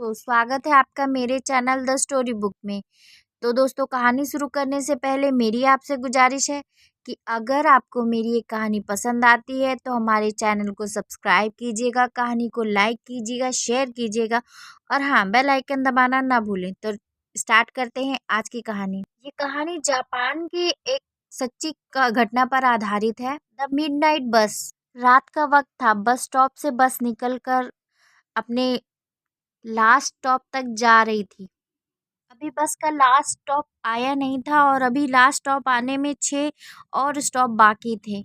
तो स्वागत है आपका मेरे चैनल द स्टोरी बुक में। तो दोस्तों, कहानी शुरू करने से पहले मेरी आपसे गुजारिश है कि अगर आपको मेरी ये कहानी पसंद आती है तो हमारे चैनल को सब्सक्राइब कीजिएगा, कहानी को लाइक कीजिएगा, शेयर कीजिएगा और हाँ, बेल आइकन दबाना ना भूलें। तो स्टार्ट करते हैं आज की कहानी। ये कहानी जापान की एक सच्ची घटना पर आधारित है। द मिडनाइट बस। रात का वक्त था। बस स्टॉप से बस निकलकर अपने लास्ट स्टॉप तक जा रही थी। अभी बस का लास्ट स्टॉप आया नहीं था और अभी लास्ट स्टॉप आने में 6 और स्टॉप बाकी थे।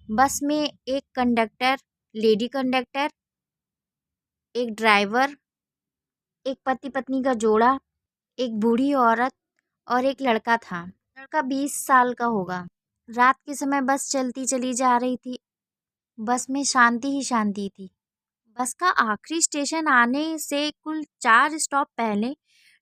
बस में एक कंडक्टर, लेडी कंडक्टर, एक ड्राइवर, एक पति पत्नी का जोड़ा, एक बूढ़ी औरत और एक लड़का था। लड़का 20 साल का होगा। रात के समय बस चलती चली जा रही थी। बस में शांति ही शांति थी। बस का आखिरी स्टेशन आने से कुल 4 स्टॉप पहले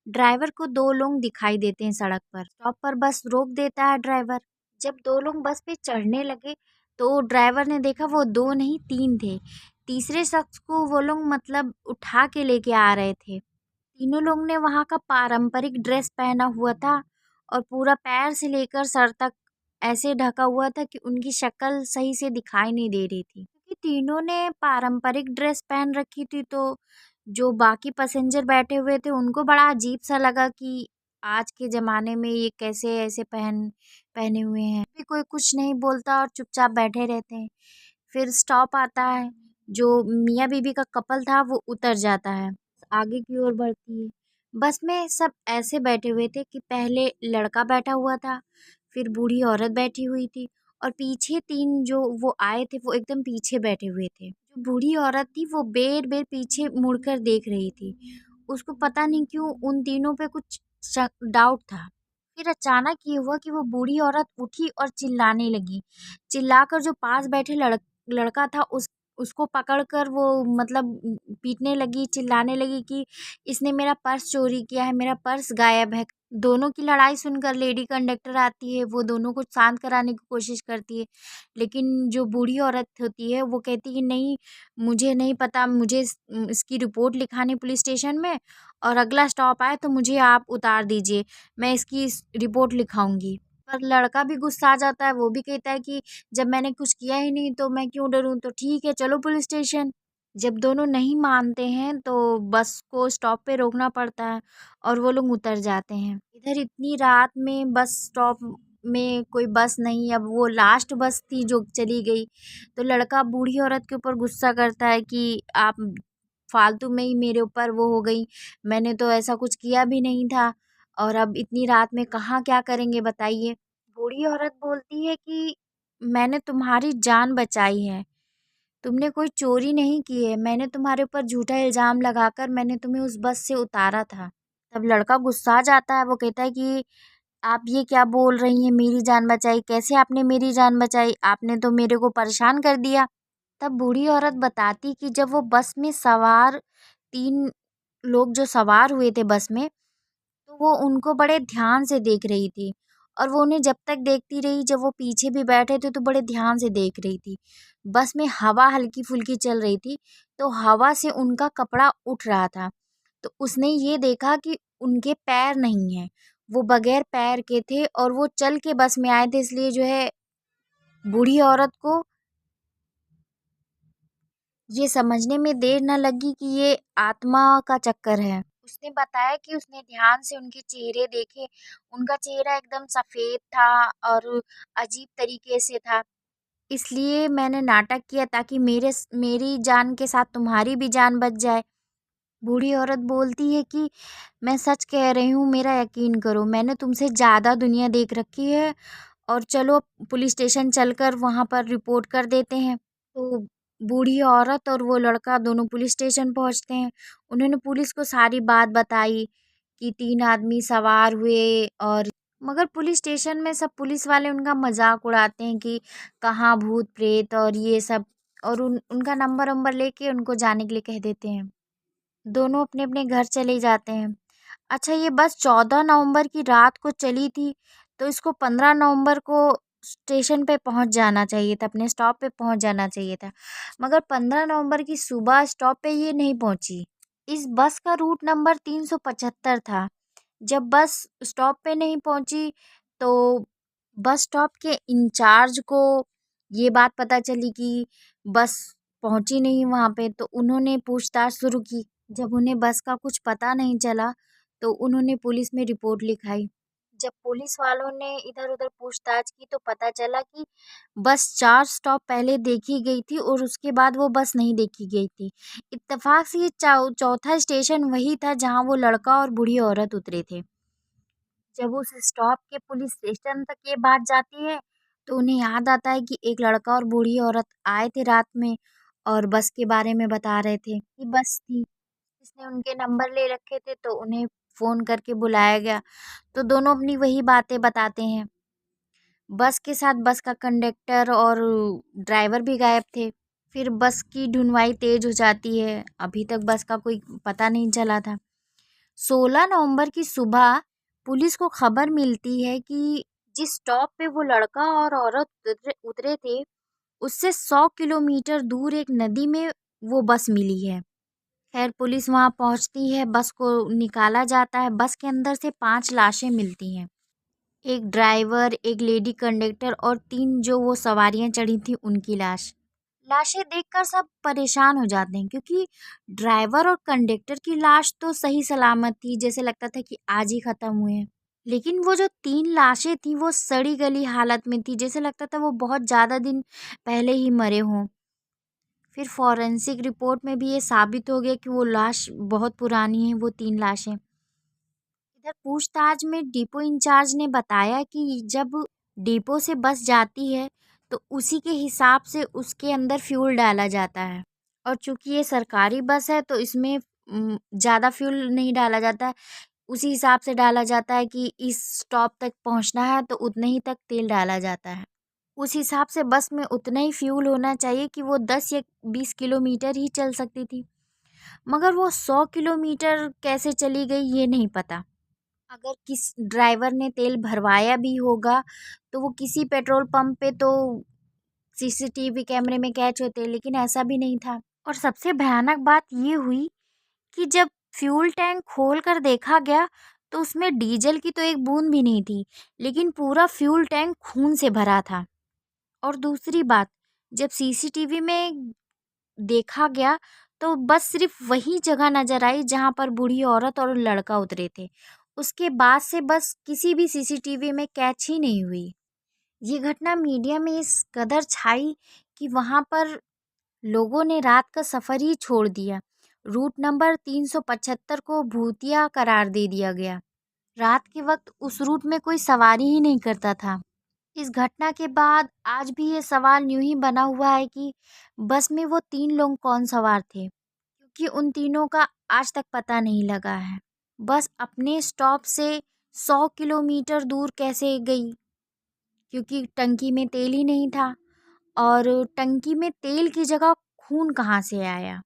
ड्राइवर को 2 लोग दिखाई देते हैं सड़क पर। स्टॉप पर बस रोक देता है ड्राइवर। जब 2 लोग बस पे चढ़ने लगे तो ड्राइवर ने देखा वो 2 नहीं 3 थे। तीसरे शख्स को वो लोग मतलब उठा के लेके आ रहे थे। तीनों लोग ने वहाँ का पारंपरिक ड्रेस पहना हुआ था और पूरा पैर से लेकर सर तक ऐसे ढका हुआ था कि उनकी शक्ल सही से दिखाई नहीं दे रही थी। क्योंकि तीनों ने पारंपरिक ड्रेस पहन रखी थी तो जो बाकी पैसेंजर बैठे हुए थे उनको बड़ा अजीब सा लगा कि आज के ज़माने में ये कैसे ऐसे पहने हुए हैं। भी कोई कुछ नहीं बोलता और चुपचाप बैठे रहते हैं। फिर स्टॉप आता है। जो मियाँ बीवी का कपल था वो उतर जाता है, आगे की ओर बढ़ती है। बस में सब ऐसे बैठे हुए थे कि पहले लड़का बैठा हुआ था, फिर बूढ़ी औरत बैठी हुई थी और पीछे 3 जो वो आए थे वो एकदम पीछे बैठे हुए थे। जो बूढ़ी औरत थी वो बेर-बेर पीछे मुड़कर देख रही थी। उसको पता नहीं क्यों उन तीनों पे कुछ शक डाउट था। फिर अचानक ये हुआ कि वो बूढ़ी औरत उठी और चिल्लाने लगी। चिल्लाकर जो पास बैठे लड़का था उसको पकड़कर वो मतलब पीटने लगी, चिल्लाने लगी कि इसने मेरा पर्स चोरी किया है, मेरा पर्स गायब है। दोनों की लड़ाई सुनकर लेडी कंडक्टर आती है, वो दोनों को शांत कराने की कोशिश करती है। लेकिन जो बूढ़ी औरत होती है वो कहती है नहीं, मुझे नहीं पता, मुझे इसकी रिपोर्ट लिखानी पुलिस स्टेशन में और अगला स्टॉप आए तो मुझे आप उतार दीजिए, मैं इसकी रिपोर्ट लिखाऊंगी। पर लड़का भी गुस्सा आ जाता है, वो भी कहता है कि जब मैंने कुछ किया ही नहीं तो मैं क्यों डरूं, तो ठीक है चलो पुलिस स्टेशन। जब दोनों नहीं मानते हैं तो बस को स्टॉप पे रोकना पड़ता है और वो लोग उतर जाते हैं। इधर इतनी रात में बस स्टॉप में कोई बस नहीं, अब वो लास्ट बस थी जो चली गई। तो लड़का बूढ़ी औरत के ऊपर गुस्सा करता है कि आप फालतू में ही मेरे ऊपर वो हो गई, मैंने तो ऐसा कुछ किया भी नहीं था और अब इतनी रात में कहाँ क्या करेंगे बताइए। बूढ़ी औरत बोलती है कि मैंने तुम्हारी जान बचाई है, तुमने कोई चोरी नहीं की है, मैंने तुम्हारे ऊपर झूठा इल्ज़ाम लगाकर मैंने तुम्हें उस बस से उतारा था। तब लड़का गुस्सा आ जाता है, वो कहता है कि आप ये क्या बोल रही हैं, मेरी जान बचाई, कैसे आपने मेरी जान बचाई, आपने तो मेरे को परेशान कर दिया। तब बूढ़ी औरत बताती कि जब वो बस में सवार 3 लोग जो सवार हुए थे बस में, तो वो उनको बड़े ध्यान से देख रही थी और वो उन्हें जब तक देखती रही जब वो पीछे भी बैठे थे तो बड़े ध्यान से देख रही थी। बस में हवा हल्की-फुल्की चल रही थी, तो हवा से उनका कपड़ा उठ रहा था। तो उसने ये देखा कि उनके पैर नहीं हैं, वो बगैर पैर के थे और वो चल के बस में आए थे, इसलिए जो है बूढ़ी औरत को ये समझने में देर न लगी कि ये आत्मा का चक्कर है। उसने बताया कि उसने ध्यान से उनके चेहरे देखे, उनका चेहरा एकदम सफ़ेद था और अजीब तरीके से था। इसलिए मैंने नाटक किया ताकि मेरी जान के साथ तुम्हारी भी जान बच जाए। बूढ़ी औरत बोलती है कि मैं सच कह रही हूँ, मेरा यकीन करो, मैंने तुमसे ज़्यादा दुनिया देख रखी है और चलो पुलिस स्टेशन चलकर वहाँ पर रिपोर्ट कर देते हैं। तो बूढ़ी औरत और वो लड़का दोनों पुलिस स्टेशन पहुँचते हैं। उन्होंने पुलिस को सारी बात बताई कि 3 आदमी सवार हुए और मगर पुलिस स्टेशन में सब पुलिस वाले उनका मज़ाक उड़ाते हैं कि कहाँ भूत-प्रेत और ये सब, और उनका नंबर-वंबर लेके उनको जाने के लिए कह देते हैं। दोनों अपने-अपने घर चले जाते हैं। अच्छा, ये बस 14 नवंबर की रात को चली थी, तो इसको 15 नवंबर को स्टेशन पे पहुँच जाना चाहिए था, अपने स्टॉप पे पहुँच जाना चाहिए था। मगर 15 नवंबर की सुबह स्टॉप पे ये नहीं पहुँची। इस बस का रूट नंबर 375 था। जब बस स्टॉप पे नहीं पहुंची तो बस स्टॉप के इंचार्ज को ये बात पता चली कि बस पहुंची नहीं वहाँ पे, तो उन्होंने पूछताछ शुरू की। जब उन्हें बस का कुछ पता नहीं चला तो उन्होंने पुलिस में रिपोर्ट लिखाई। जब पुलिस वालों ने इधर उधर पूछताछ की तो पता चला कि बस 4 स्टॉप पहले देखी गई थी और उसके बाद वो बस नहीं देखी गई थी। इत्तेफाक से ये चौथा स्टेशन वही था जहाँ वो लड़का और बूढ़ी औरत उतरे थे। जब उस स्टॉप के पुलिस स्टेशन तक ये बात जाती है तो उन्हें याद आता है कि एक लड़का और बूढ़ी औरत आए थे रात में और बस के बारे में बता रहे थे कि बस थी। जिसने उनके नंबर ले रखे थे तो उन्हें फ़ोन करके बुलाया गया, तो दोनों अपनी वही बातें बताते हैं। बस के साथ बस का कंडक्टर और ड्राइवर भी गायब थे। फिर बस की धुनवाई तेज हो जाती है। अभी तक बस का कोई पता नहीं चला था। 16 नवंबर की सुबह पुलिस को खबर मिलती है कि जिस स्टॉप पे वो लड़का और औरत उतरे थे, उससे 100 किलोमीटर दूर एक नदी में वो बस मिली है। खैर पुलिस वहां पहुंचती है, बस को निकाला जाता है। बस के अंदर से 5 लाशें मिलती हैं। एक ड्राइवर, एक लेडी कंडक्टर और 3 जो वो सवारियां चढ़ी थी उनकी लाश। लाशें देखकर सब परेशान हो जाते हैं क्योंकि ड्राइवर और कंडक्टर की लाश तो सही सलामत थी, जैसे लगता था कि आज ही खत्म हुए हैं। लेकिन वो जो 3 लाशें थी वो सड़ी गली हालत में थी, जैसे लगता था वो बहुत ज़्यादा दिन पहले ही मरे हों। फिर फॉरेंसिक रिपोर्ट में भी ये साबित हो गया कि वो लाश बहुत पुरानी है, वो 3 लाशें। इधर पूछताछ में डिपो इंचार्ज ने बताया कि जब डिपो से बस जाती है तो उसी के हिसाब से उसके अंदर फ्यूल डाला जाता है, और चूंकि ये सरकारी बस है तो इसमें ज़्यादा फ्यूल नहीं डाला जाता है। उसी हिसाब से डाला जाता है कि इस स्टॉप तक पहुंचना है तो उतने ही तक तेल डाला जाता है। उस हिसाब से बस में उतना ही फ्यूल होना चाहिए कि वो 10 या 20 किलोमीटर ही चल सकती थी, मगर वो 100 किलोमीटर कैसे चली गई ये नहीं पता। अगर किस ड्राइवर ने तेल भरवाया भी होगा तो वो किसी पेट्रोल पंप पे तो सीसीटीवी कैमरे में कैच होते, लेकिन ऐसा भी नहीं था। और सबसे भयानक बात ये हुई कि जब फ्यूल टैंक खोल कर देखा गया तो उसमें डीजल की तो एक बूंद भी नहीं थी, लेकिन पूरा फ्यूल टैंक खून से भरा था। और दूसरी बात, जब सीसीटीवी में देखा गया तो बस सिर्फ वही जगह नजर आई जहां पर बूढ़ी औरत और लड़का उतरे थे। उसके बाद से बस किसी भी सीसीटीवी में कैच ही नहीं हुई। ये घटना मीडिया में इस कदर छाई कि वहां पर लोगों ने रात का सफर ही छोड़ दिया। रूट नंबर 375 को भूतिया करार दे दिया गया। रात के वक्त उस रूट में कोई सवारी ही नहीं करता था। इस घटना के बाद आज भी ये सवाल यूं ही बना हुआ है कि बस में वो 3 लोग कौन सवार थे, क्योंकि उन तीनों का आज तक पता नहीं लगा है। बस अपने स्टॉप से 100 किलोमीटर दूर कैसे गई, क्योंकि टंकी में तेल ही नहीं था, और टंकी में तेल की जगह खून कहाँ से आया।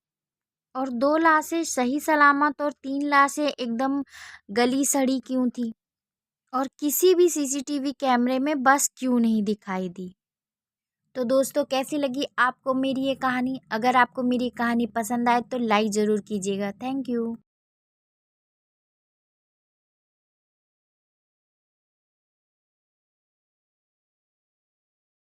और 2 लाशें सही सलामत और 3 लाशें एकदम गली सड़ी क्यों थी, और किसी भी सीसीटीवी कैमरे में बस क्यों नहीं दिखाई दी। तो दोस्तों कैसी लगी आपको मेरी ये कहानी? अगर आपको मेरी कहानी पसंद आए तो लाइक ज़रूर कीजिएगा। Thank you.